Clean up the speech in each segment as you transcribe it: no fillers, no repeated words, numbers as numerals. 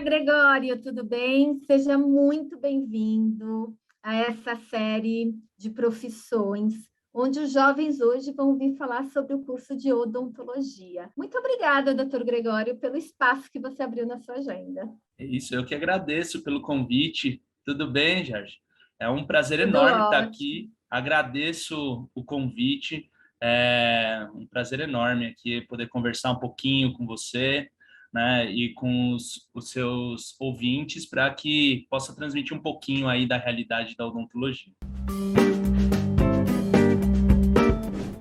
Gregório, tudo bem? Seja muito bem-vindo a essa série de profissões, onde os jovens hoje vão ouvir falar sobre o curso de odontologia. Muito obrigada, doutor Gregório, pelo espaço que você abriu na sua agenda. É isso, eu que agradeço pelo convite. Tudo bem, Jorge? É um prazer Tudo enorme estar ótimo. aqui. Agradeço o convite. É um prazer enorme aqui poder conversar um pouquinho com você, né, e com os seus ouvintes para que possa transmitir um pouquinho aí da realidade da odontologia.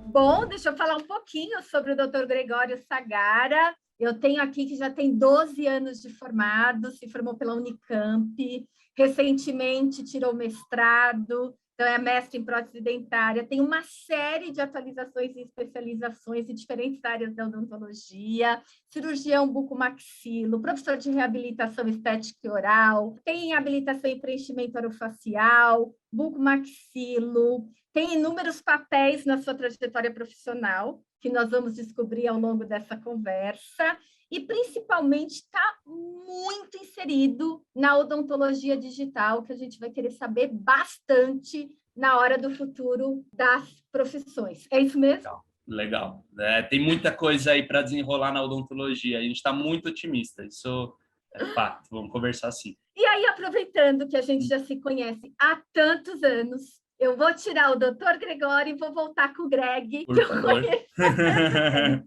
Bom, deixa eu falar um pouquinho sobre o doutor Gregório Sagara. Eu tenho aqui que já tem 12 anos de formado, se formou pela Unicamp, recentemente tirou mestrado, então é mestre em prótese dentária, tem uma série de atualizações e especializações em diferentes áreas da odontologia, cirurgião bucomaxilo, professor de reabilitação estética e oral, tem habilitação em preenchimento orofacial, bucomaxilo, tem inúmeros papéis na sua trajetória profissional, que nós vamos descobrir ao longo dessa conversa, e principalmente está muito inserido na odontologia digital, que a gente vai querer saber bastante na hora do futuro das profissões. É isso mesmo? Legal. Tem muita coisa aí para desenrolar na odontologia. A gente está muito otimista. Isso é fato. Vamos conversar sim. E aí, aproveitando que a gente já se conhece há tantos anos, eu vou tirar o doutor Gregório e vou voltar com o Greg. Por favor.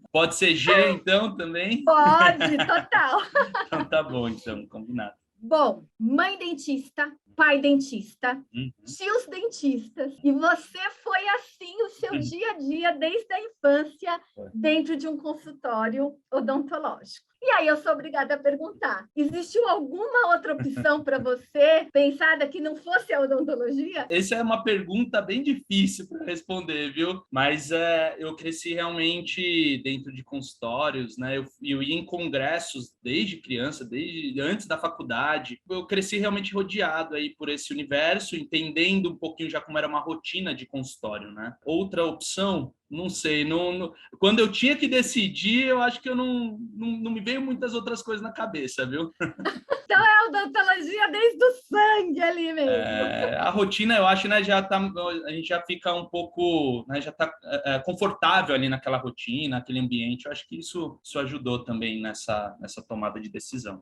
Pode ser G, então, também? Pode, total. Então tá bom, então, combinado. Bom, mãe dentista, pai dentista, tios dentistas, e você foi assim o seu dia a dia desde a infância dentro de um consultório odontológico. E aí eu sou obrigada a perguntar, existiu alguma outra opção para você pensada que não fosse a odontologia? Essa é uma pergunta bem difícil para responder, viu? Mas eu cresci realmente dentro de consultórios, né? Eu ia em congressos desde criança, desde antes da faculdade. Eu cresci realmente rodeado aí por esse universo, entendendo um pouquinho já como era uma rotina de consultório, né? Outra opção, não sei, quando eu tinha que decidir, eu acho que eu não me veio muitas outras coisas na cabeça, viu? Então é a odontologia desde o sangue ali mesmo. A rotina, eu acho, né, a gente já fica um pouco, né, já está confortável ali naquela rotina, naquele ambiente. Eu acho que isso ajudou também nessa tomada de decisão.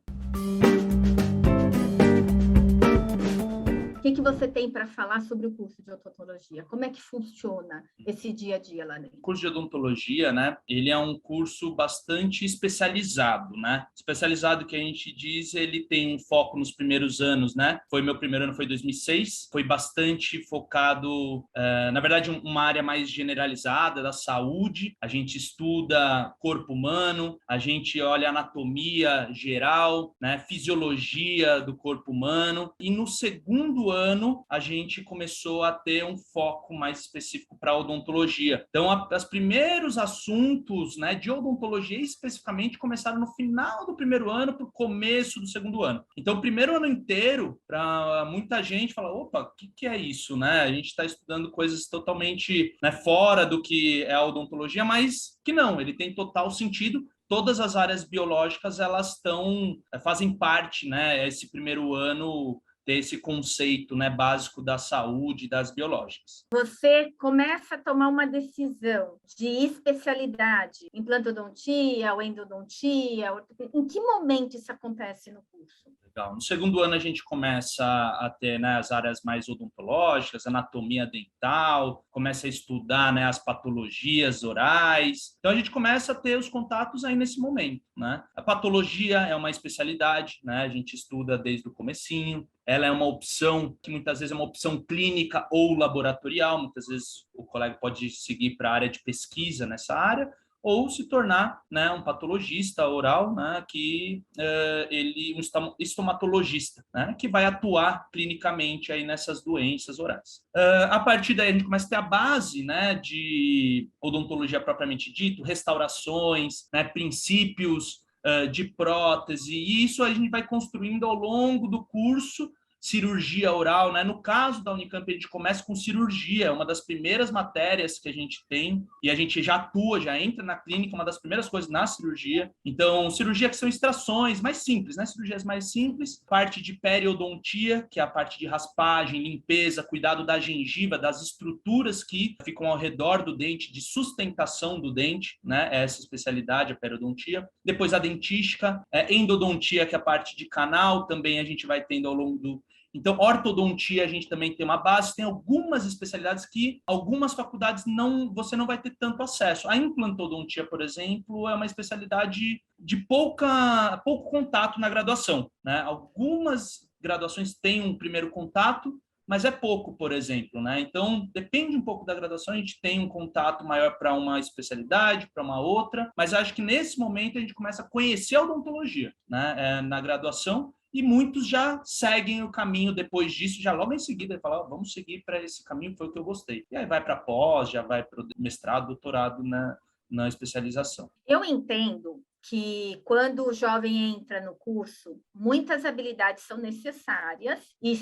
O que você tem para falar sobre o curso de odontologia? Como é que funciona esse dia a dia lá dentro? O curso de odontologia, né, ele é um curso bastante especializado, né? Especializado que a gente diz, ele tem um foco nos primeiros anos, né? Meu primeiro ano foi 2006, foi bastante focado, na verdade, uma área mais generalizada da saúde. A gente estuda corpo humano, a gente olha anatomia geral, né, fisiologia do corpo humano, e no segundo ano a gente começou a ter um foco mais específico para odontologia. Então, os primeiros assuntos, né, de odontologia especificamente começaram no final do primeiro ano para o começo do segundo ano. Então, o primeiro ano inteiro, para muita gente, fala, opa, o que é isso? Né? A gente está estudando coisas totalmente, né, fora do que é a odontologia, mas que não, ele tem total sentido. Todas as áreas biológicas, elas fazem parte, né, esse primeiro ano, ter esse conceito, né, básico da saúde, das biológicas. Você começa a tomar uma decisão de especialidade em implantodontia ou endodontia? Em que momento isso acontece no curso? Legal. No segundo ano, a gente começa a ter, né, as áreas mais odontológicas, anatomia dental, começa a estudar, né, as patologias orais. Então, a gente começa a ter os contatos aí nesse momento, né? A patologia é uma especialidade, né? A gente estuda desde o comecinho. Ela é uma opção que muitas vezes é uma opção clínica ou laboratorial. Muitas vezes o colega pode seguir para a área de pesquisa nessa área, ou se tornar, né, um patologista oral, né, um estomatologista, né, que vai atuar clinicamente aí nessas doenças orais. A partir daí a gente começa a ter a base, né, de odontologia propriamente dito, restaurações, né, princípios de prótese, e isso a gente vai construindo ao longo do curso, cirurgia oral, né? No caso da Unicamp, a gente começa com cirurgia, uma das primeiras matérias que a gente tem, e a gente já atua, já entra na clínica, uma das primeiras coisas na cirurgia. Então, cirurgia que são extrações mais simples, né? Cirurgias mais simples, parte de periodontia, que é a parte de raspagem, limpeza, cuidado da gengiva, das estruturas que ficam ao redor do dente, de sustentação do dente, né? Essa especialidade, a periodontia. Depois a dentística, endodontia, que é a parte de canal, também a gente vai tendo ao longo do... Então, ortodontia, a gente também tem uma base, tem algumas especialidades que algumas faculdades você não vai ter tanto acesso. A implantodontia, por exemplo, é uma especialidade de pouco contato na graduação, né? Algumas graduações têm um primeiro contato, mas é pouco, por exemplo, né? Então, depende um pouco da graduação, a gente tem um contato maior para uma especialidade, para uma outra, mas acho que nesse momento a gente começa a conhecer a odontologia, né? Na graduação, e muitos já seguem o caminho depois disso, já logo em seguida, falam, vamos seguir para esse caminho, foi o que eu gostei. E aí vai para pós, já vai para o mestrado, doutorado na especialização. Eu entendo que quando o jovem entra no curso, muitas habilidades são necessárias e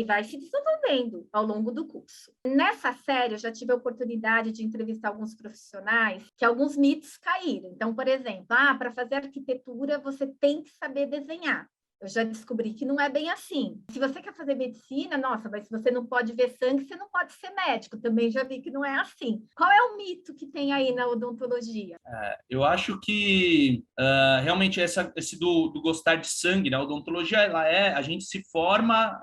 vai se desenvolvendo ao longo do curso. Nessa série, eu já tive a oportunidade de entrevistar alguns profissionais que alguns mitos caíram. Então, por exemplo, para fazer arquitetura, você tem que saber desenhar. Eu já descobri que não é bem assim. Se você quer fazer medicina, nossa, mas se você não pode ver sangue, você não pode ser médico. Também já vi que não é assim. Qual é o mito que tem aí na odontologia? Eu acho que realmente esse do gostar de sangue, né? A odontologia, a gente se forma,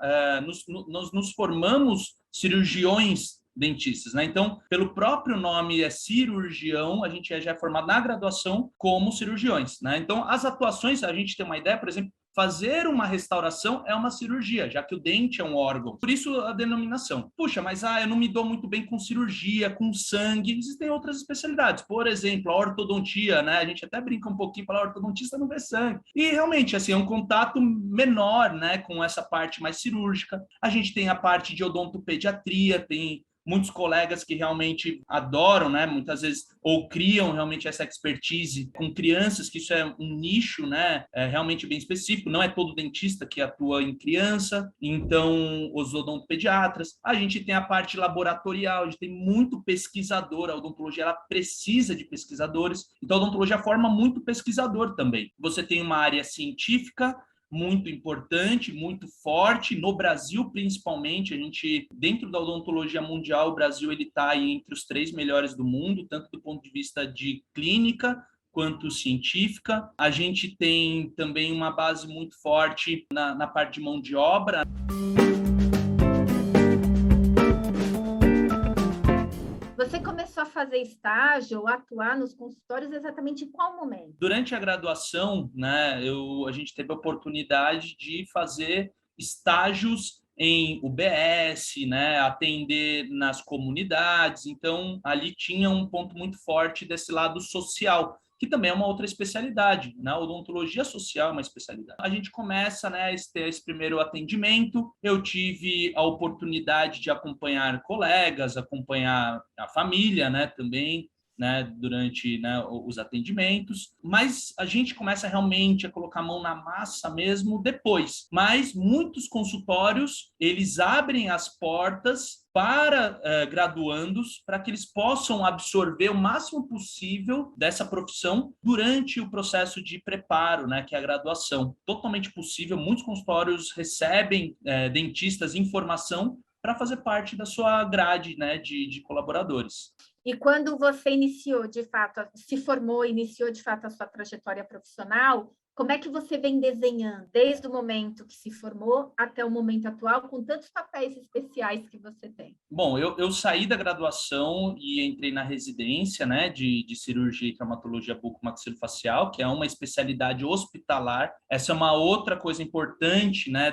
nós nos formamos cirurgiões dentistas, né? Então, pelo próprio nome é cirurgião, a gente já é formado na graduação como cirurgiões, né? Então, as atuações, a gente tem uma ideia, por exemplo, fazer uma restauração é uma cirurgia, já que o dente é um órgão. Por isso a denominação. Puxa, mas eu não me dou muito bem com cirurgia, com sangue. Existem outras especialidades. Por exemplo, a ortodontia, né? A gente até brinca um pouquinho, fala, ortodontista não vê sangue. E realmente, assim, é um contato menor, né, com essa parte mais cirúrgica. A gente tem a parte de odontopediatria, tem muitos colegas que realmente adoram, né, muitas vezes, ou criam realmente essa expertise com crianças, que isso é um nicho, né, realmente bem específico, não é todo dentista que atua em criança, então os odontopediatras. A gente tem a parte laboratorial, a gente tem muito pesquisador, a odontologia ela precisa de pesquisadores, então a odontologia forma muito pesquisador também. Você tem uma área científica, muito importante, muito forte, no Brasil principalmente, a gente, dentro da odontologia mundial, o Brasil ele está entre os 3 melhores do mundo, tanto do ponto de vista de clínica, quanto científica. A gente tem também uma base muito forte na parte de mão de obra. Você começou a fazer estágio ou atuar nos consultórios exatamente em qual momento? Durante a graduação, né, a gente teve a oportunidade de fazer estágios em UBS, né, atender nas comunidades. Então, ali tinha um ponto muito forte desse lado social, que também é uma outra especialidade, né? A odontologia social é uma especialidade. A gente começa, né, a ter esse primeiro atendimento. Eu tive a oportunidade de acompanhar colegas, acompanhar a família, né, também, né, durante, né, os atendimentos, mas a gente começa realmente a colocar a mão na massa mesmo depois. Mas muitos consultórios, eles abrem as portas para graduandos, para que eles possam absorver o máximo possível dessa profissão durante o processo de preparo, né, que é a graduação. Totalmente possível, muitos consultórios recebem dentistas em formação para fazer parte da sua grade, né, de colaboradores. E quando você iniciou, de fato, se formou, iniciou, de fato, a sua trajetória profissional, como é que você vem desenhando desde o momento que se formou até o momento atual, com tantos papéis especiais que você tem? Bom, eu saí da graduação e entrei na residência, né, de cirurgia e traumatologia bucomaxilofacial, que é uma especialidade hospitalar. Essa é uma outra coisa importante, né,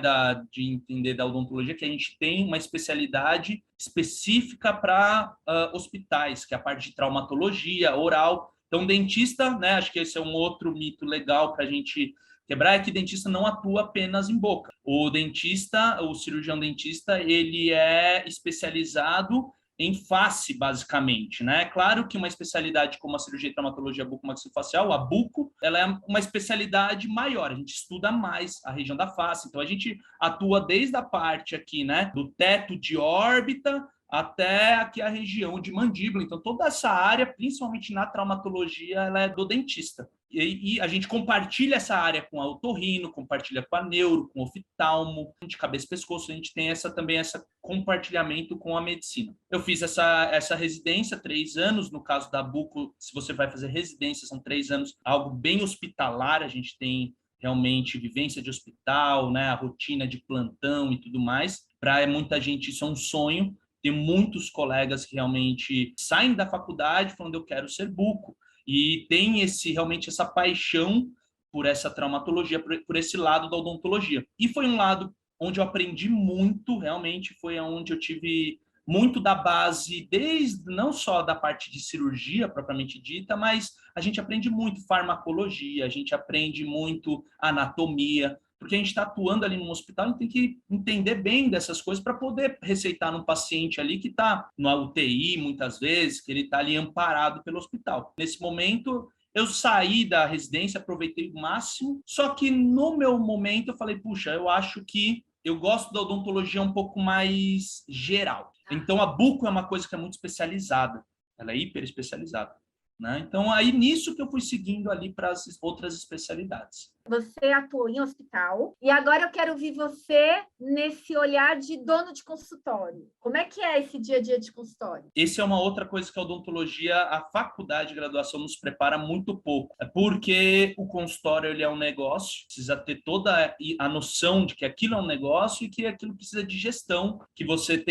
de entender da odontologia, que a gente tem uma especialidade específica para hospitais, que é a parte de traumatologia oral. Então, dentista, né, acho que esse é um outro mito legal para a gente quebrar, é que dentista não atua apenas em boca. O dentista, o cirurgião dentista, ele é especializado em face, basicamente, né? Claro que uma especialidade como a cirurgia e traumatologia bucomaxilofacial, a buco, ela é uma especialidade maior, a gente estuda mais a região da face, então a gente atua desde a parte aqui, né, do teto de órbita até aqui a região de mandíbula, então toda essa área, principalmente na traumatologia, ela é do dentista. E a gente compartilha essa área com a otorrino, compartilha com a neuro, com o oftalmo, de cabeça e pescoço, a gente tem também esse compartilhamento com a medicina. Eu fiz essa residência, 3 anos, no caso da buco, se você vai fazer residência, são 3 anos, algo bem hospitalar, a gente tem realmente vivência de hospital, né, a rotina de plantão e tudo mais. Para muita gente isso é um sonho, tem muitos colegas que realmente saem da faculdade falando eu quero ser buco, e tem realmente essa paixão por essa traumatologia, por esse lado da odontologia. E foi um lado onde eu aprendi muito, realmente foi onde eu tive muito da base, desde não só da parte de cirurgia propriamente dita, mas a gente aprende muito farmacologia, a gente aprende muito anatomia, porque a gente está atuando ali num hospital, a gente tem que entender bem dessas coisas para poder receitar num paciente ali que está na UTI, muitas vezes, que ele está ali amparado pelo hospital. Nesse momento, eu saí da residência, aproveitei o máximo, só que no meu momento eu falei, puxa, eu acho que eu gosto da odontologia um pouco mais geral. Então, a buco é uma coisa que é muito especializada, ela é hiper especializada, né? Então, aí nisso que eu fui seguindo ali para as outras especialidades. Você atuou em hospital e agora eu quero ouvir você nesse olhar de dono de consultório. Como é que é esse dia a dia de consultório? Essa é uma outra coisa que a odontologia, a faculdade de graduação nos prepara muito pouco. É porque o consultório ele é um negócio, precisa ter toda a noção de que aquilo é um negócio e que aquilo precisa de gestão, que você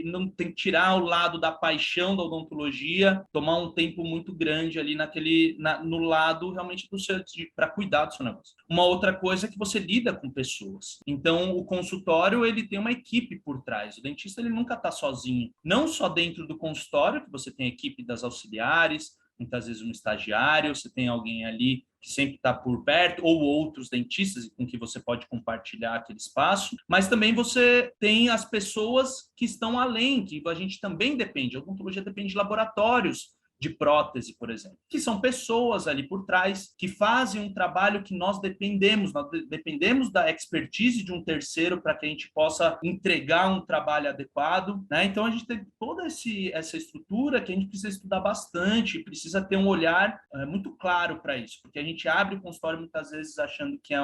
não tem que tirar o lado da paixão da odontologia, tomar um tempo muito grande ali no lado realmente para cuidar do seu negócio. Uma outra coisa é que você lida com pessoas. Então, o consultório, ele tem uma equipe por trás. O dentista, ele nunca está sozinho. Não só dentro do consultório, que você tem a equipe das auxiliares, muitas vezes um estagiário, você tem alguém ali que sempre está por perto, ou outros dentistas com que você pode compartilhar aquele espaço, mas também você tem as pessoas que estão além, que a gente também depende. A odontologia depende de laboratórios, de prótese, por exemplo, que são pessoas ali por trás que fazem um trabalho que nós dependemos da expertise de um terceiro para que a gente possa entregar um trabalho adequado, né? Então a gente tem toda essa estrutura que a gente precisa estudar bastante, precisa ter um olhar muito claro para isso, porque a gente abre o consultório muitas vezes achando que é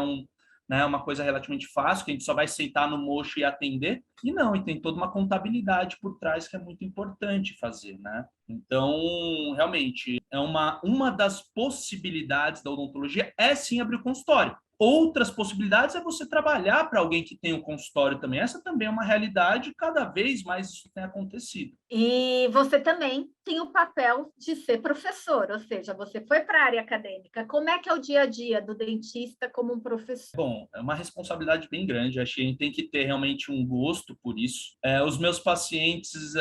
uma coisa relativamente fácil, que a gente só vai sentar no mocho e atender, e não, e tem toda uma contabilidade por trás que é muito importante fazer, né? Então, realmente, uma das possibilidades da odontologia é sim abrir o consultório. Outras possibilidades é você trabalhar para alguém que tem um consultório também. Essa também é uma realidade, cada vez mais isso tem acontecido. E você também tem o papel de ser professor, ou seja, você foi para a área acadêmica. Como é que é o dia a dia do dentista como um professor? Bom, é uma responsabilidade bem grande. Acho que a gente tem que ter realmente um gosto por isso. Os meus pacientes,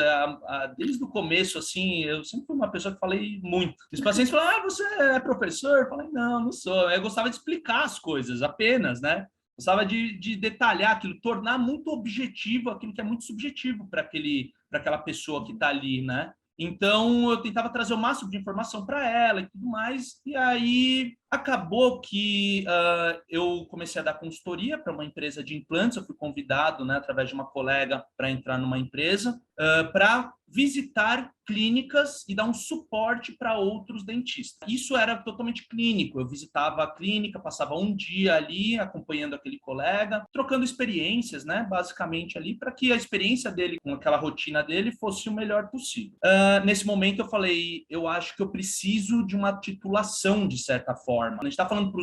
desde o começo, assim, eu sempre fui uma pessoa que falei muito. Os pacientes falam, você é professor? Eu falei, não sou. Eu gostava de explicar as coisas apenas, né? Gostava de detalhar aquilo, tornar muito objetivo aquilo que é muito subjetivo para aquela pessoa que está ali, né? Então, eu tentava trazer o máximo de informação para ela e tudo mais. E aí, acabou que eu comecei a dar consultoria para uma empresa de implantes. Eu fui convidado, né, através de uma colega, para entrar numa empresa, para visitar clínicas e dar um suporte para outros dentistas. Isso era totalmente clínico. Eu visitava a clínica, passava um dia ali acompanhando aquele colega, trocando experiências, né, basicamente ali, para que a experiência dele com aquela rotina dele fosse o melhor possível. Nesse momento eu falei, eu acho que eu preciso de uma titulação, de certa forma. A gente está falando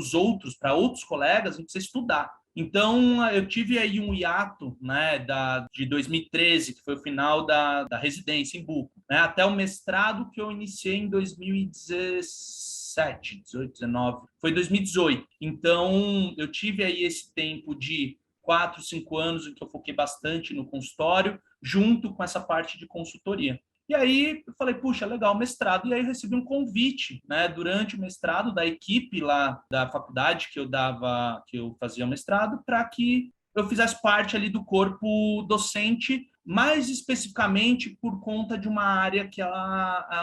para outros colegas, a gente precisa estudar. Então, eu tive aí um hiato, né, de 2013, que foi o final da residência em buco, né, até o mestrado que eu iniciei em 2017, 18, 19, foi 2018. Então, eu tive aí esse tempo de 4, 5 anos em que eu foquei bastante no consultório, junto com essa parte de consultoria. E aí eu falei, puxa, legal, mestrado. E aí eu recebi um convite, né, durante o mestrado da equipe lá da faculdade que eu fazia o mestrado, para que eu fizesse parte ali do corpo docente mais especificamente por conta de uma área que é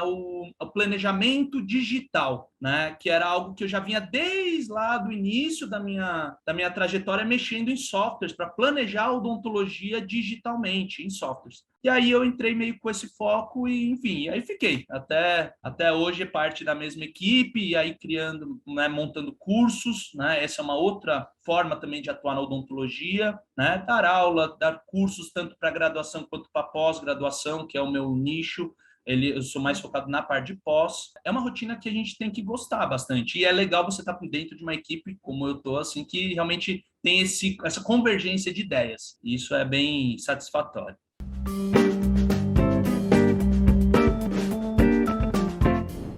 o planejamento digital, né? Que era algo que eu já vinha desde lá do início da minha trajetória mexendo em softwares para planejar a odontologia digitalmente em softwares. E aí eu entrei meio com esse foco e, enfim, aí fiquei. Até hoje é parte da mesma equipe, e aí criando, né, montando cursos, né? Essa é uma outra forma também de atuar na odontologia, né? Dar aula, dar cursos tanto para graduação quanto para pós-graduação, que é o meu nicho. Eu sou mais focado na parte de pós. É uma rotina que a gente tem que gostar bastante. E é legal você estar dentro de uma equipe como eu estou, assim, que realmente tem essa convergência de ideias. E isso é bem satisfatório.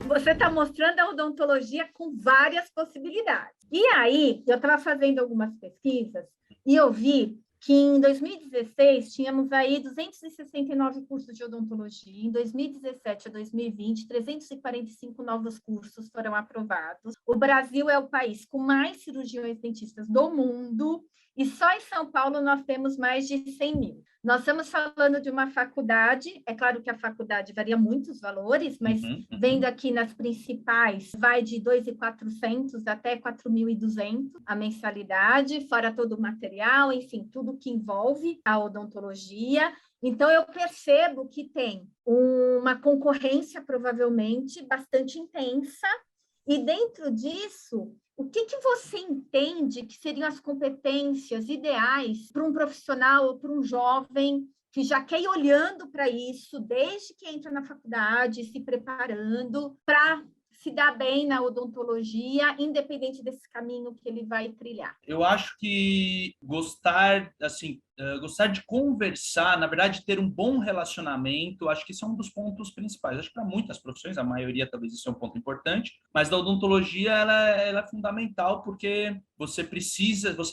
Você está mostrando a odontologia com várias possibilidades. E aí, eu estava fazendo algumas pesquisas e eu vi que em 2016 tínhamos aí 269 cursos de odontologia, em 2017 a 2020, 345 novos cursos foram aprovados. O Brasil é o país com mais cirurgiões dentistas do mundo, e só em São Paulo nós temos mais de 100 mil. Nós estamos falando de uma faculdade, é claro que a faculdade varia muito os valores, mas vendo aqui nas principais, vai de 2.400 até 4.200 a mensalidade, fora todo o material, enfim, tudo que envolve a odontologia. Então, eu percebo que tem uma concorrência, provavelmente, bastante intensa, e dentro disso, o que você entende que seriam as competências ideais para um profissional ou para um jovem que já quer ir olhando para isso desde que entra na faculdade, se preparando para se dar bem na odontologia, independente desse caminho que ele vai trilhar? Eu acho que gostar de conversar, na verdade, ter um bom relacionamento, acho que isso é um dos pontos principais. Acho que para muitas profissões, a maioria talvez isso é um ponto importante, mas da odontologia ela é fundamental porque você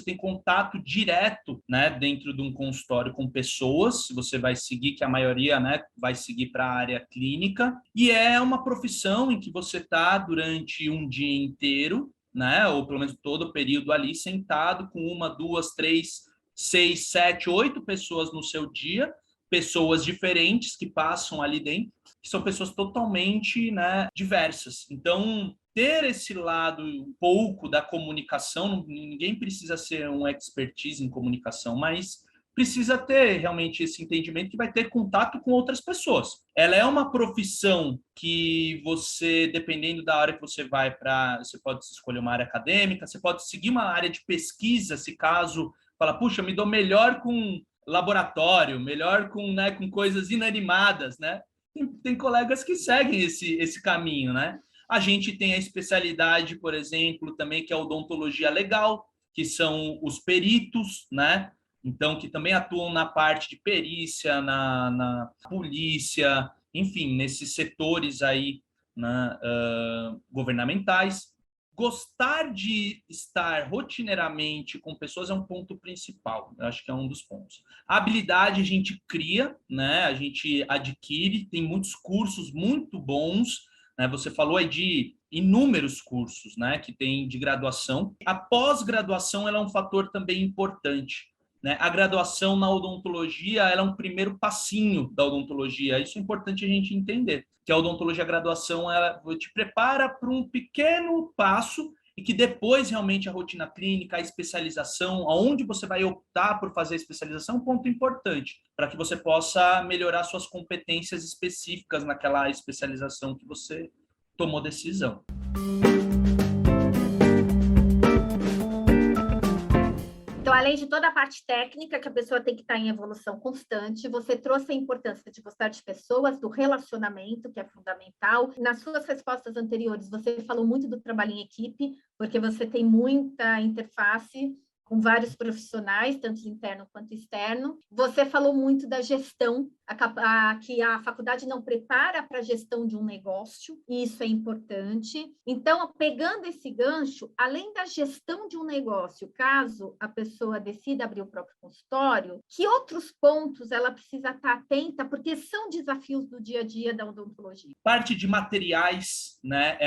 tem contato direto, né, dentro de um consultório com pessoas, você vai seguir, que a maioria, né, vai seguir para a área clínica, e é uma profissão em que você está durante um dia inteiro, né, ou pelo menos todo o período ali, sentado com 1, 2, 3, 6, 7, 8 pessoas no seu dia, pessoas diferentes que passam ali dentro, que são pessoas totalmente, né, diversas. Então, ter esse lado um pouco da comunicação, ninguém precisa ser um expertise em comunicação, mas precisa ter realmente esse entendimento que vai ter contato com outras pessoas. Ela é uma profissão que você, dependendo da área que você vai para, você pode escolher uma área acadêmica, você pode seguir uma área de pesquisa, se caso fala, puxa, eu me dou melhor com laboratório, melhor com, né, com coisas inanimadas, né? Tem colegas que seguem esse caminho, né? A gente tem a especialidade, por exemplo, também que é a odontologia legal, que são os peritos, né? Então, que também atuam na parte de perícia, na polícia, enfim, nesses setores aí, né, governamentais. Gostar de estar rotineiramente com pessoas é um ponto principal, eu acho que é um dos pontos. A habilidade a gente cria, né? A gente adquire, tem muitos cursos muito bons, né? Você falou aí de inúmeros cursos, né, que tem de graduação. A pós-graduação ela é um fator também importante, né? A graduação na odontologia ela é um primeiro passinho da odontologia. Isso é importante a gente entender, que a odontologia, a graduação, ela te prepara para um pequeno passo e que depois realmente a rotina clínica, a especialização, aonde você vai optar por fazer a especialização, é um ponto importante para que você possa melhorar suas competências específicas naquela especialização que você tomou decisão. Então, além de toda a parte técnica, que a pessoa tem que estar em evolução constante, você trouxe a importância de gostar de pessoas, do relacionamento, que é fundamental. Nas suas respostas anteriores, você falou muito do trabalho em equipe, porque você tem muita interface com vários profissionais, tanto interno quanto externo. Você falou muito da gestão, que a faculdade não prepara para a gestão de um negócio, e isso é importante. Então, pegando esse gancho, além da gestão de um negócio, caso a pessoa decida abrir o próprio consultório, que outros pontos ela precisa estar atenta, porque são desafios do dia a dia da odontologia? Parte de materiais, né?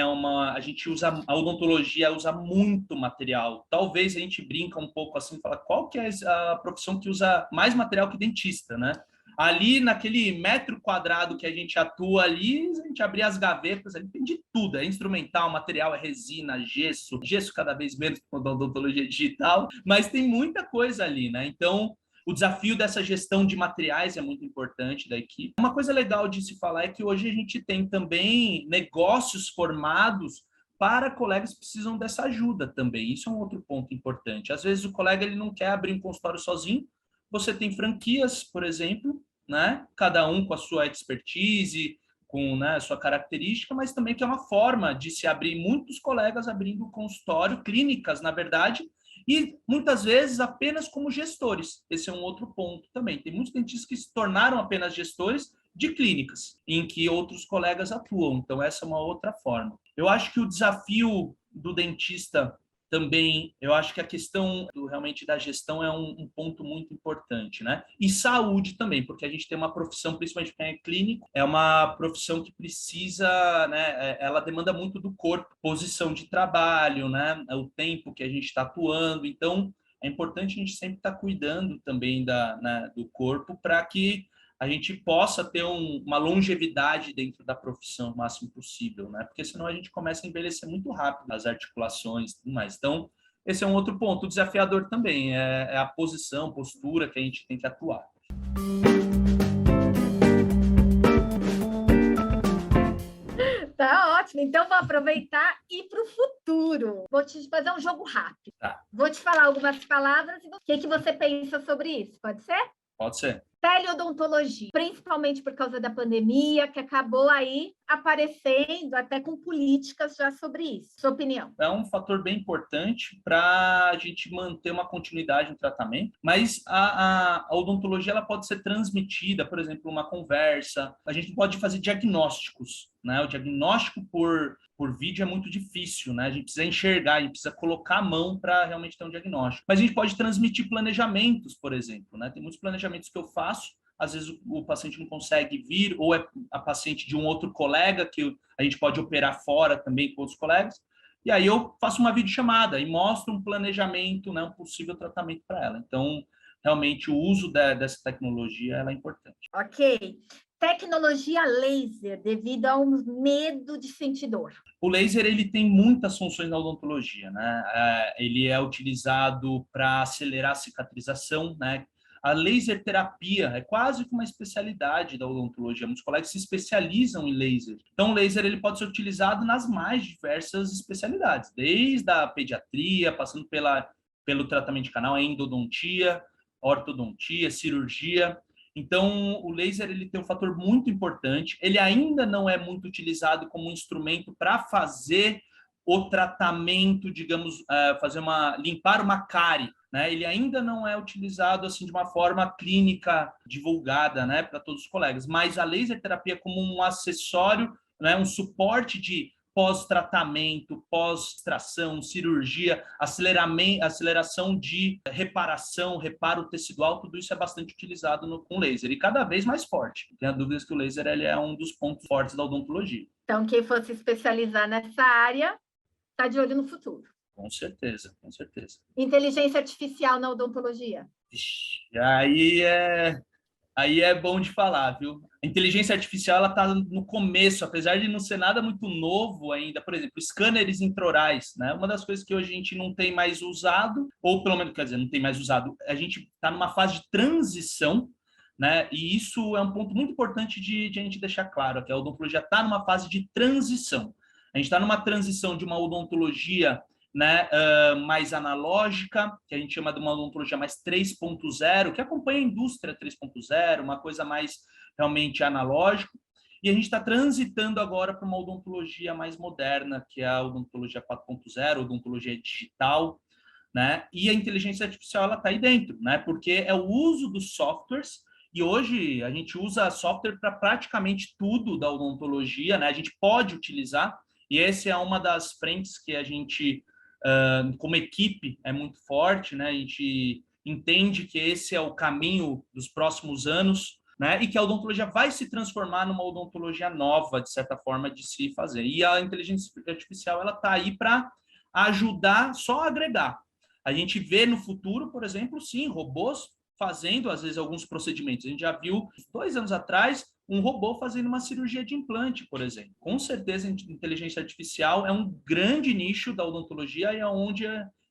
A odontologia usa muito material. Talvez a gente brinca um pouco assim, fala qual que é a profissão que usa mais material que dentista, né? Ali, naquele metro quadrado que a gente atua ali, a gente abrir as gavetas, ali tem de tudo. É instrumental, material, é resina, gesso cada vez menos com odontologia digital, mas tem muita coisa ali, né? Então, o desafio dessa gestão de materiais é muito importante da equipe. Uma coisa legal de se falar é que hoje a gente tem também negócios formados para colegas que precisam dessa ajuda também. Isso é um outro ponto importante. Às vezes o colega ele não quer abrir um consultório sozinho. Você tem franquias, por exemplo, né? Cada um com a sua expertise, com, né, a sua característica, mas também que é uma forma de se abrir, muitos colegas abrindo consultório, clínicas, na verdade, e muitas vezes apenas como gestores. Esse é um outro ponto também. Tem muitos dentistas que se tornaram apenas gestores de clínicas, em que outros colegas atuam. Então, essa é uma outra forma. Eu acho que o desafio do dentista também, eu acho que a questão realmente da gestão é um ponto muito importante, né? E saúde também, porque a gente tem uma profissão, principalmente quem é clínico, é uma profissão que precisa, né? Ela demanda muito do corpo, posição de trabalho, né? O tempo que a gente está atuando. Então, é importante a gente sempre estar cuidando também né, do corpo para que a gente possa ter uma longevidade dentro da profissão o máximo possível, né? Porque senão a gente começa a envelhecer muito rápido, as articulações e tudo mais. Então, esse é um outro ponto. O desafiador também é a posição, postura que a gente tem que atuar. Tá ótimo. Então, vou aproveitar e ir para o futuro. Vou te fazer um jogo rápido. Tá. Vou te falar algumas palavras e o que você pensa sobre isso. Pode ser? Pode ser. Teleodontologia, principalmente por causa da pandemia, que acabou aí aparecendo até com políticas já sobre isso. Sua opinião? É um fator bem importante para a gente manter uma continuidade no tratamento, mas a odontologia ela pode ser transmitida, por exemplo, uma conversa. A gente pode fazer diagnósticos, né? O diagnóstico por vídeo é muito difícil, né? A gente precisa enxergar, a gente precisa colocar a mão para realmente ter um diagnóstico. Mas a gente pode transmitir planejamentos, por exemplo, né? Tem muitos planejamentos que eu faço, às vezes o paciente não consegue vir, ou é a paciente de um outro colega que a gente pode operar fora também com outros colegas, e aí eu faço uma videochamada e mostro um planejamento, né, um possível tratamento para ela. Então, realmente, o uso dessa tecnologia ela é importante. Ok. Tecnologia laser, devido ao medo de sentir dor. O laser ele tem muitas funções na odontologia, né? Ele é utilizado para acelerar a cicatrização, né? A laser terapia é quase que uma especialidade da odontologia. Muitos colegas se especializam em laser. Então, o laser ele pode ser utilizado nas mais diversas especialidades, desde a pediatria, passando pelo tratamento de canal, a endodontia, ortodontia, cirurgia. Então, o laser ele tem um fator muito importante. Ele ainda não é muito utilizado como um instrumento para fazer o tratamento, digamos, limpar uma cárie, né? Ele ainda não é utilizado assim de uma forma clínica divulgada, né, para todos os colegas. Mas a laser terapia como um acessório, né, um suporte de pós-tratamento, pós-extração, cirurgia, aceleração de reparação, reparo tecidual, tudo isso é bastante utilizado com laser e cada vez mais forte. Não tenho dúvidas que o laser ele é um dos pontos fortes da odontologia. Então, quem for se especializar nessa área, está de olho no futuro. Com certeza, com certeza. Inteligência artificial na odontologia. Aí é bom de falar, viu? A inteligência artificial ela está no começo, apesar de não ser nada muito novo ainda. Por exemplo, scanners intraorais, né? Uma das coisas que hoje a gente não tem mais usado, ou pelo menos, quer dizer, não tem mais usado, a gente está numa fase de transição, né? E isso é um ponto muito importante de a gente deixar claro, que a odontologia está numa fase de transição. A gente está numa transição de uma odontologia, né, mais analógica, que a gente chama de uma odontologia mais 3.0, que acompanha a indústria 3.0, uma coisa mais realmente analógica, e a gente está transitando agora para uma odontologia mais moderna, que é a odontologia 4.0, odontologia digital, né? E a inteligência artificial ela está aí dentro, né? Porque é o uso dos softwares, e hoje a gente usa software para praticamente tudo da odontologia, né? A gente pode utilizar, e essa é uma das frentes que a gente como equipe é muito forte, né? A gente entende que esse é o caminho dos próximos anos, né? E que a odontologia vai se transformar numa odontologia nova, de certa forma, de se fazer. E a inteligência artificial ela está aí para ajudar, só agregar. A gente vê no futuro, por exemplo, sim, robôs fazendo, às vezes, alguns procedimentos. A gente já viu, 2 anos atrás, um robô fazendo uma cirurgia de implante, por exemplo. Com certeza, a inteligência artificial é um grande nicho da odontologia e é onde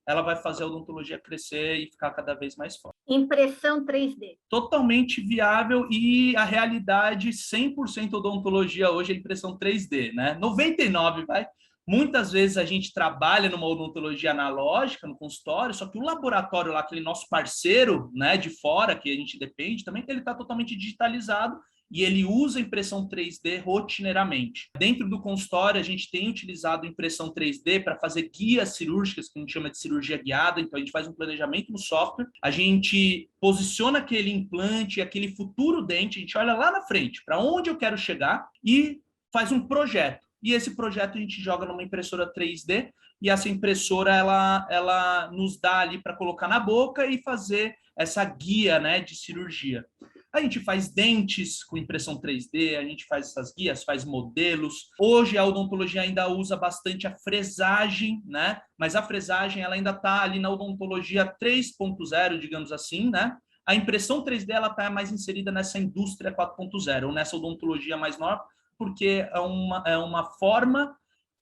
ela vai fazer a odontologia crescer e ficar cada vez mais forte. Impressão 3D. Totalmente viável e a realidade 100% odontologia hoje é impressão 3D, né? 99, vai. Muitas vezes a gente trabalha numa odontologia analógica no consultório, só que o laboratório lá, aquele nosso parceiro, né, de fora, que a gente depende também, ele está totalmente digitalizado e ele usa impressão 3D rotineiramente. Dentro do consultório, a gente tem utilizado impressão 3D para fazer guias cirúrgicas, que a gente chama de cirurgia guiada, então a gente faz um planejamento no software, a gente posiciona aquele implante, aquele futuro dente, a gente olha lá na frente, para onde eu quero chegar e faz um projeto. E esse projeto a gente joga numa impressora 3D e essa impressora ela nos dá ali para colocar na boca e fazer essa guia, né, de cirurgia. A gente faz dentes com impressão 3D, a gente faz essas guias, faz modelos. Hoje a odontologia ainda usa bastante a fresagem, né? Mas a fresagem ela ainda está ali na odontologia 3.0, digamos assim, né? A impressão 3D ela está mais inserida nessa indústria 4.0, ou nessa odontologia mais nova, porque é uma forma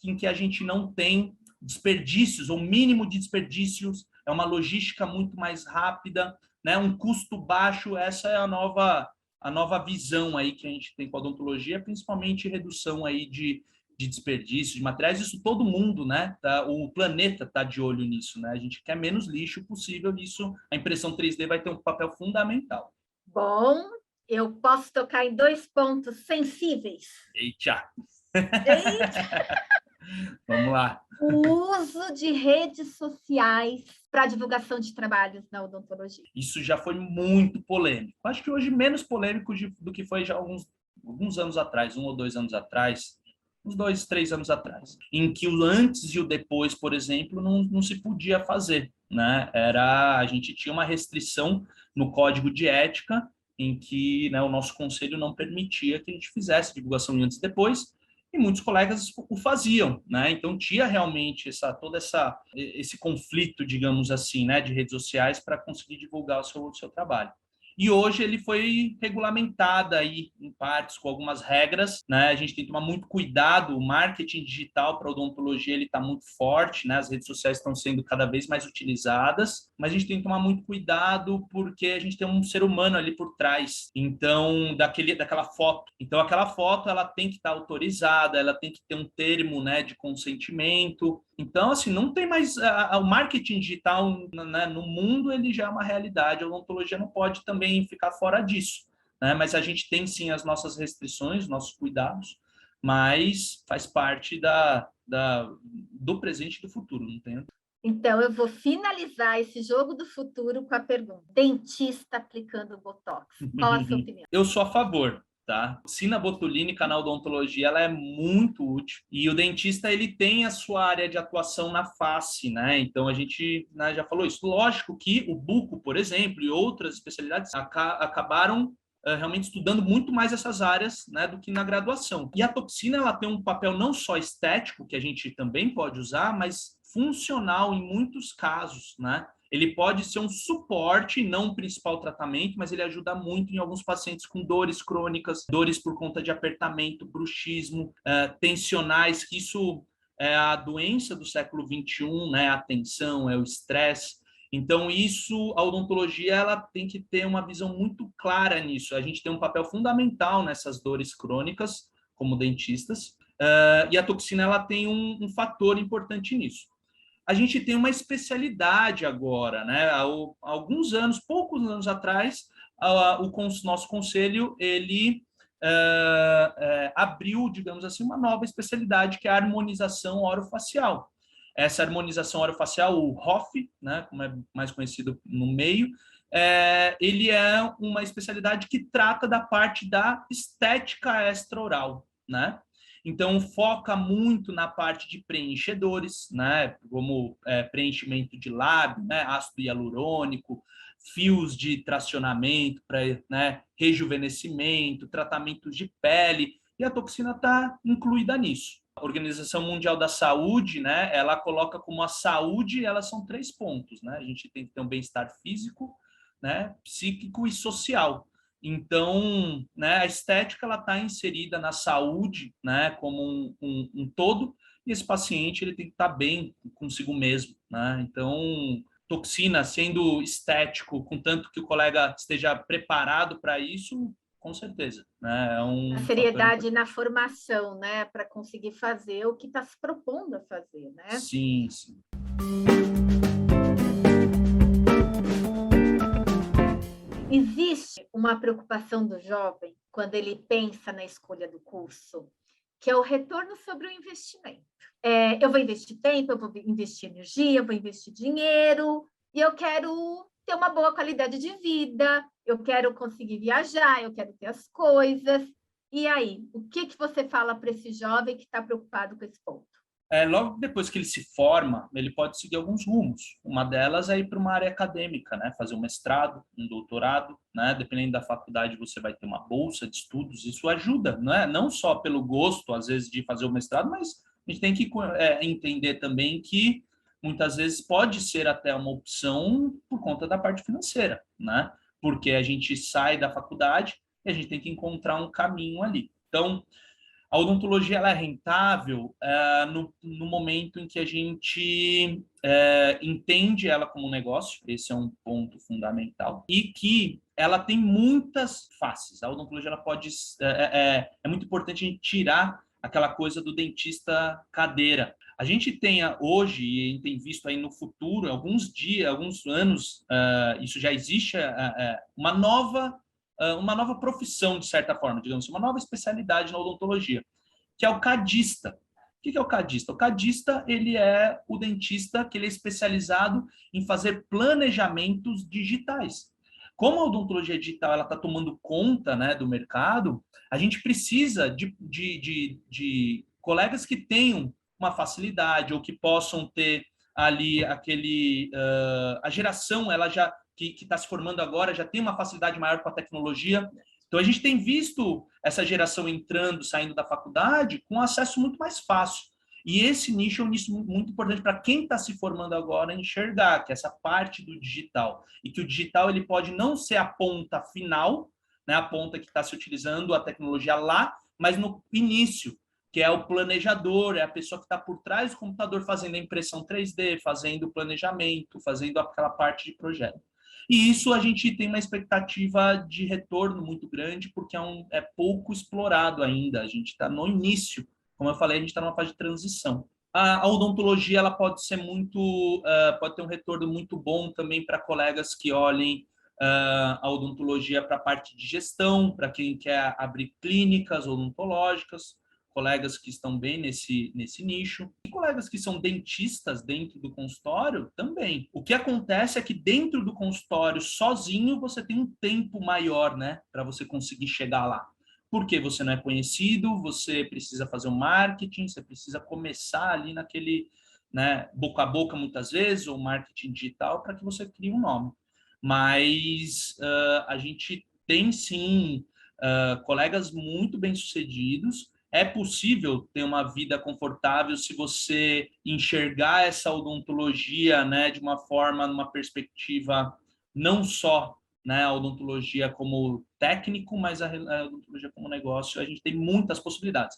em que a gente não tem desperdícios, ou mínimo de desperdícios, é uma logística muito mais rápida, né? Um custo baixo, essa é a nova visão aí que a gente tem com a odontologia, principalmente redução aí de desperdício, de materiais, isso todo mundo, né? O planeta está de olho nisso, né? A gente quer menos lixo possível, isso a impressão 3D vai ter um papel fundamental. Bom, eu posso tocar em 2 pontos sensíveis. Eita! Eita! Vamos lá. O uso de redes sociais para divulgação de trabalhos na odontologia. Isso já foi muito polêmico. Acho que hoje menos polêmico do que foi já alguns anos atrás, 1 ou 2 anos atrás, uns 2, 3 anos atrás, em que o antes e o depois, por exemplo, não se podia fazer, né? A gente tinha uma restrição no código de ética em que, né, o nosso conselho não permitia que a gente fizesse divulgação antes e depois, e muitos colegas o faziam, né? Então tinha realmente todo esse conflito, digamos assim, né, de redes sociais para conseguir divulgar o seu trabalho. E hoje ele foi regulamentado aí em partes com algumas regras, né? A gente tem que tomar muito cuidado, o marketing digital para odontologia ele está muito forte, né? As redes sociais estão sendo cada vez mais utilizadas, mas a gente tem que tomar muito cuidado porque a gente tem um ser humano ali por trás. Então, daquela foto. Então, aquela foto ela tem que estar autorizada, ela tem que ter um termo, né, de consentimento. Então, assim, não tem mais... o marketing digital, né, no mundo, ele já é uma realidade. A odontologia não pode também ficar fora disso, né? Mas a gente tem, sim, as nossas restrições, nossos cuidados, mas faz parte do presente e do futuro, não tem? Então, eu vou finalizar esse jogo do futuro com a pergunta. Dentista aplicando Botox. Qual a sua opinião? Eu sou a favor. Tá? Sina botulínica na odontologia ela é muito útil e o dentista ele tem a sua área de atuação na face, né? Então a gente, né, já falou isso. Lógico que o buco, por exemplo, e outras especialidades acabaram realmente estudando muito mais essas áreas, né, do que na graduação. E a toxina ela tem um papel não só estético que a gente também pode usar, mas funcional em muitos casos, né? Ele pode ser um suporte, não um principal tratamento, mas ele ajuda muito em alguns pacientes com dores crônicas, dores por conta de apertamento, bruxismo, tensionais, que isso é a doença do século XXI, né? A tensão, é o estresse. Então, a odontologia ela tem que ter uma visão muito clara nisso. A gente tem um papel fundamental nessas dores crônicas, como dentistas, e a toxina ela tem um fator importante nisso. A gente tem uma especialidade agora, né? Há alguns anos, poucos anos atrás, o nosso conselho ele abriu, digamos assim, uma nova especialidade que é a harmonização orofacial. Essa harmonização orofacial, o HOF, né, como é mais conhecido no meio, ele é uma especialidade que trata da parte da estética extraoral, né? Então, foca muito na parte de preenchedores, né? Como preenchimento de lábio, né? Ácido hialurônico, fios de tracionamento para, né, rejuvenescimento, tratamentos de pele, e a toxina está incluída nisso. A Organização Mundial da Saúde, né, ela coloca como a saúde, elas são 3 pontos, né? A gente tem que ter um bem-estar físico, né, psíquico e social. Então, né, a estética ela está inserida na saúde, né, como um todo, e esse paciente ele tem que estar bem consigo mesmo, né? Então, toxina sendo estético, contanto que o colega esteja preparado para isso, com certeza, né? É A um fator seriedade importante. na formação, né, para conseguir fazer o que está se propondo a fazer, né? Sim, sim. Existe uma preocupação do jovem quando ele pensa na escolha do curso, que é o retorno sobre o investimento. Eu vou investir tempo, eu vou investir energia, eu vou investir dinheiro, e eu quero ter uma boa qualidade de vida, eu quero conseguir viajar, eu quero ter as coisas. E aí, o que você fala para esse jovem que está preocupado com esse ponto? Logo depois que ele se forma, ele pode seguir alguns rumos. Uma delas é ir para uma área acadêmica, né? Fazer um mestrado, um doutorado, né? Dependendo da faculdade, você vai ter uma bolsa de estudos. Isso ajuda, né? Não só pelo gosto, às vezes, de fazer o mestrado, mas a gente tem que entender também que muitas vezes pode ser até uma opção por conta da parte financeira, né? Porque a gente sai da faculdade e a gente tem que encontrar um caminho ali. Então, a odontologia ela é rentável no momento em que a gente entende ela como um negócio, esse é um ponto fundamental, e que ela tem muitas faces. A odontologia ela pode é muito importante a gente tirar aquela coisa do dentista cadeira. A gente tem hoje, e a gente tem visto aí no futuro, alguns dias, alguns anos, isso já existe, uma nova profissão, de certa forma, digamos, uma nova especialidade na odontologia, que é o cadista. O que é o cadista? O cadista ele é o dentista que ele é especializado em fazer planejamentos digitais. Como a odontologia digital está tomando conta, né, do mercado, a gente precisa de colegas que tenham uma facilidade ou que possam ter ali a geração ela já que está se formando agora já tem uma facilidade maior com a tecnologia. Então a gente tem visto essa geração entrando, saindo da faculdade com acesso muito mais fácil. E esse nicho é um nicho muito importante para quem está se formando agora enxergar, que é essa parte do digital. E que o digital ele pode não ser a ponta final, né, a ponta que está se utilizando a tecnologia lá, mas no início, que é o planejador, é a pessoa que está por trás do computador fazendo a impressão 3D, fazendo o planejamento, fazendo aquela parte de projeto. E isso a gente tem uma expectativa de retorno muito grande, porque é pouco explorado ainda. A gente está no início. Como eu falei, a gente está numa fase de transição. A odontologia ela pode ser pode ter um retorno muito bom também para colegas que olhem a odontologia para a parte de gestão, para quem quer abrir clínicas odontológicas, colegas que estão bem nesse nicho. E colegas que são dentistas dentro do consultório também. O que acontece é que dentro do consultório, sozinho, você tem um tempo maior, né, para você conseguir chegar lá. Porque você não é conhecido, você precisa fazer um marketing, você precisa começar ali naquele, né, boca a boca muitas vezes, ou marketing digital, para que você crie um nome. Mas a gente tem sim colegas muito bem-sucedidos. É possível ter uma vida confortável se você enxergar essa odontologia, né, de uma forma, numa perspectiva não só, né, a odontologia como técnico, mas a odontologia como negócio. A gente tem muitas possibilidades.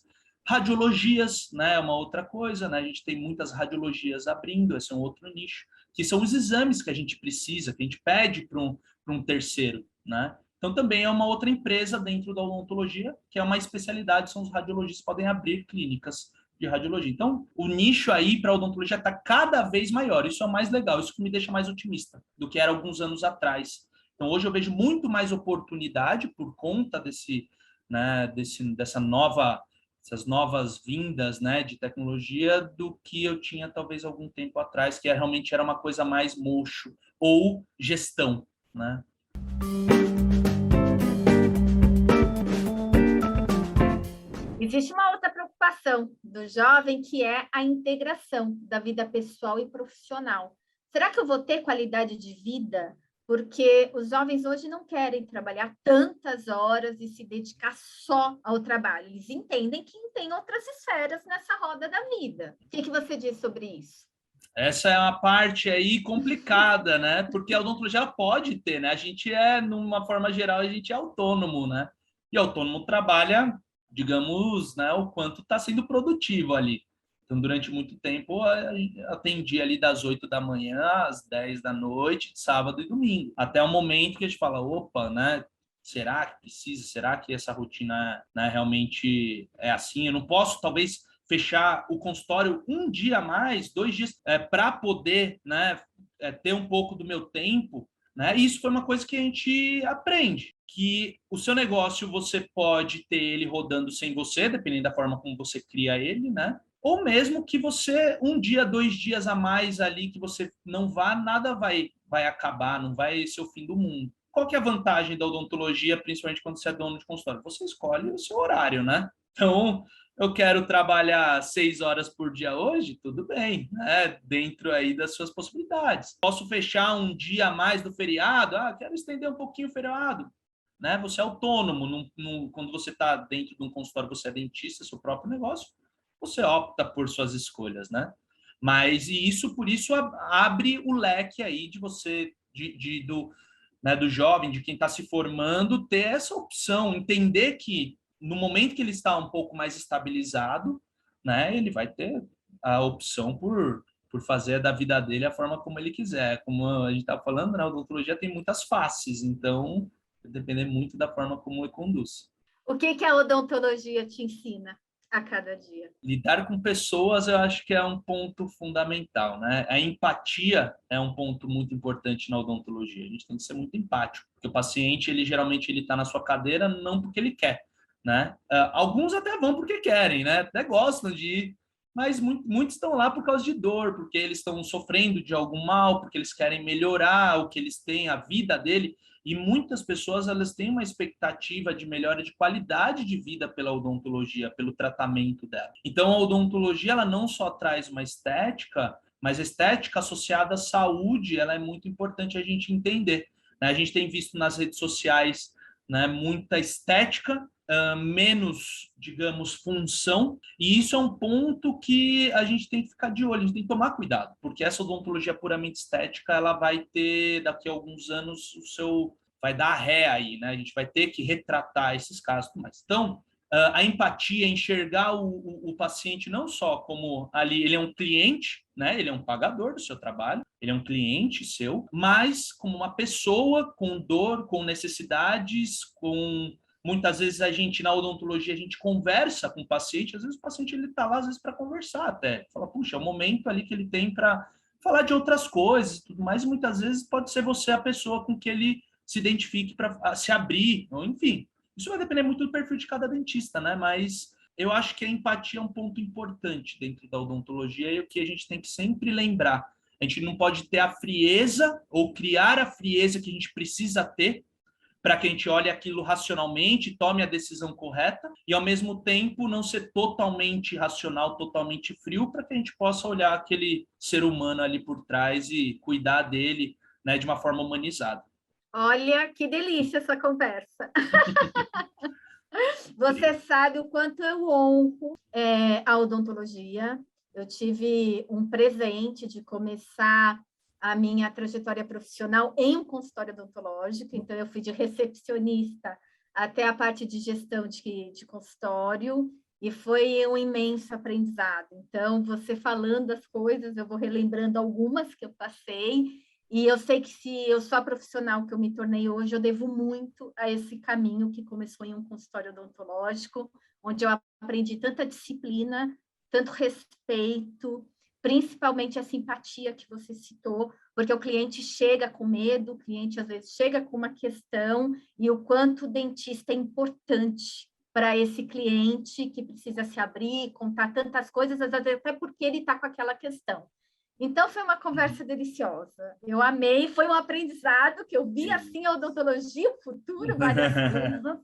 Radiologias, né, é uma outra coisa, né? A gente tem muitas radiologias abrindo, esse é um outro nicho, que são os exames que a gente precisa, que a gente pede para um terceiro, né? Então, também é uma outra empresa dentro da odontologia, que é uma especialidade, são os radiologistas que podem abrir clínicas de radiologia. Então, o nicho aí para a odontologia está cada vez maior. Isso é o mais legal, isso que me deixa mais otimista do que era alguns anos atrás. Então, hoje eu vejo muito mais oportunidade por conta né, essas novas vindas, né, de tecnologia do que eu tinha talvez algum tempo atrás, que realmente era uma coisa mais mocho ou gestão, né? Existe uma outra preocupação do jovem, que é a integração da vida pessoal e profissional. Será que eu vou ter qualidade de vida? Porque os jovens hoje não querem trabalhar tantas horas e se dedicar só ao trabalho. Eles entendem que tem outras esferas nessa roda da vida. O que você diz sobre isso? Essa é uma parte aí complicada, né? Porque a odontologia ela pode ter, né? A gente numa forma geral, a gente é autônomo, né? E autônomo trabalha, digamos, né, o quanto está sendo produtivo ali. Então, durante muito tempo, atendi ali das 8 da manhã às 10 da noite, sábado e domingo. Até o momento que a gente fala, opa, né? Será que precisa? Será que essa rotina, né, realmente é assim? Eu não posso, talvez, fechar o consultório um dia a mais, 2 dias, para poder, né, ter um pouco do meu tempo, né? E isso foi uma coisa que a gente aprende, que o seu negócio você pode ter ele rodando sem você, dependendo da forma como você cria ele, né? Ou mesmo que você, um dia, 2 dias a mais ali, que você não vá, nada vai acabar, não vai ser o fim do mundo. Qual que é a vantagem da odontologia, principalmente quando você é dono de consultório? Você escolhe o seu horário, né? Então, eu quero trabalhar 6 horas por dia hoje, tudo bem, né? Dentro aí das suas possibilidades. Posso fechar um dia a mais do feriado? Quero estender um pouquinho o feriado. Né? Você é autônomo, quando você está dentro de um consultório, você é dentista, seu próprio negócio, você opta por suas escolhas, né? Mas e isso, por isso, abre o leque aí de você, do jovem, de quem está se formando, ter essa opção, entender que no momento que ele está um pouco mais estabilizado, né, ele vai ter a opção por fazer da vida dele a forma como ele quiser. Como a gente estava falando, né, a odontologia tem muitas faces, então vai depender muito da forma como ele conduz. O que a odontologia te ensina a cada dia? Lidar com pessoas, eu acho que é um ponto fundamental, né? A empatia é um ponto muito importante na odontologia. A gente tem que ser muito empático, porque o paciente, ele geralmente ele está na sua cadeira não porque ele quer, né? Alguns até vão porque querem, né? Até gostam de ir, mas muitos estão lá por causa de dor, porque eles estão sofrendo de algum mal, porque eles querem melhorar o que eles têm, a vida dele. E muitas pessoas elas têm uma expectativa de melhora de qualidade de vida pela odontologia, pelo tratamento dela. Então, a odontologia ela não só traz uma estética, mas a estética associada à saúde ela é muito importante a gente entender. A gente tem visto nas redes sociais, né, muita estética, menos, digamos, função, e isso é um ponto que a gente tem que ficar de olho, a gente tem que tomar cuidado, porque essa odontologia puramente estética, ela vai ter, daqui a alguns anos, vai dar ré aí, né? A gente vai ter que retratar esses casos. Mas, então, a empatia, enxergar o paciente não só como ali, ele é um cliente, né? Ele é um pagador do seu trabalho, ele é um cliente seu, mas como uma pessoa com dor, com necessidades, com muitas vezes a gente na odontologia a gente conversa com o paciente, às vezes o paciente ele está lá às vezes para conversar até, fala, puxa, é o momento ali que ele tem para falar de outras coisas, tudo mais, e muitas vezes pode ser você a pessoa com que ele se identifique para se abrir, ou enfim. Isso vai depender muito do perfil de cada dentista, né? Mas eu acho que a empatia é um ponto importante dentro da odontologia e o que a gente tem que sempre lembrar. A gente não pode ter a frieza ou criar a frieza que a gente precisa ter para que a gente olhe aquilo racionalmente, tome a decisão correta e, ao mesmo tempo, não ser totalmente racional, totalmente frio, para que a gente possa olhar aquele ser humano ali por trás e cuidar dele, né, de uma forma humanizada. Olha, que delícia essa conversa. Você sabe o quanto eu honro a odontologia. Eu tive um presente de começar a minha trajetória profissional em um consultório odontológico, então eu fui de recepcionista até a parte de gestão de consultório, e foi um imenso aprendizado. Então, você falando as coisas, eu vou relembrando algumas que eu passei, e eu sei que se eu sou a profissional que eu me tornei hoje, eu devo muito a esse caminho que começou em um consultório odontológico, onde eu aprendi tanta disciplina, tanto respeito, principalmente a simpatia que você citou, porque o cliente chega com medo, o cliente às vezes chega com uma questão, e o quanto o dentista é importante para esse cliente que precisa se abrir, contar tantas coisas, às vezes até porque ele está com aquela questão. Então, foi uma conversa deliciosa. Eu amei, foi um aprendizado que eu vi assim a odontologia, o futuro, várias coisas.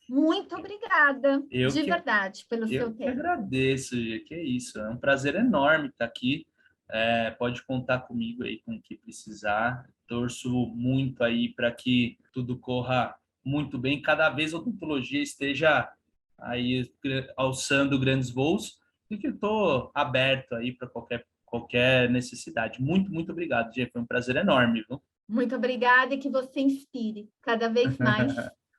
Muito obrigada, de verdade, pelo seu Eu que tempo. agradeço, Gê, que é isso. É um prazer enorme estar aqui. Pode contar comigo aí com o que precisar. Torço muito aí para que tudo corra muito bem. Cada vez a odontologia esteja aí alçando grandes voos. E que eu estou aberto aí para qualquer qualquer necessidade. Muito, muito obrigado, Gê. Foi um prazer enorme, viu? Muito obrigada e que você inspire cada vez mais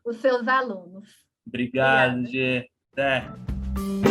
os seus alunos. Obrigado, Obrigada. Gê. Até.